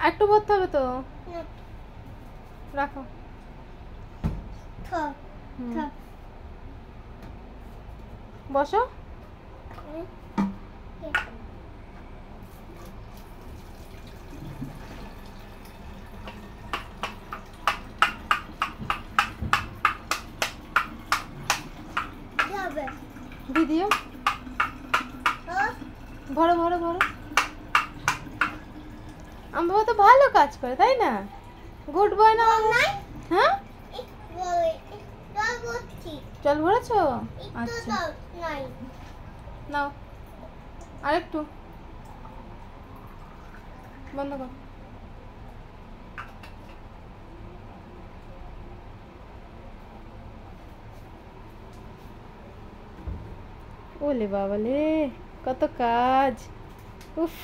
একটু ভরতে হবে তো। রাখো। বসো। দিদিও ভরো ভরো ভরো। আমার বাবা তো ভালো কাজ করে, তাই না? গুড বয় না? হ্যাঁ, জল ভরেছো? আচ্ছা নাও আরেকটু। বন্ধ কর। ওলে বাবা লে, কত কাজ। উফ।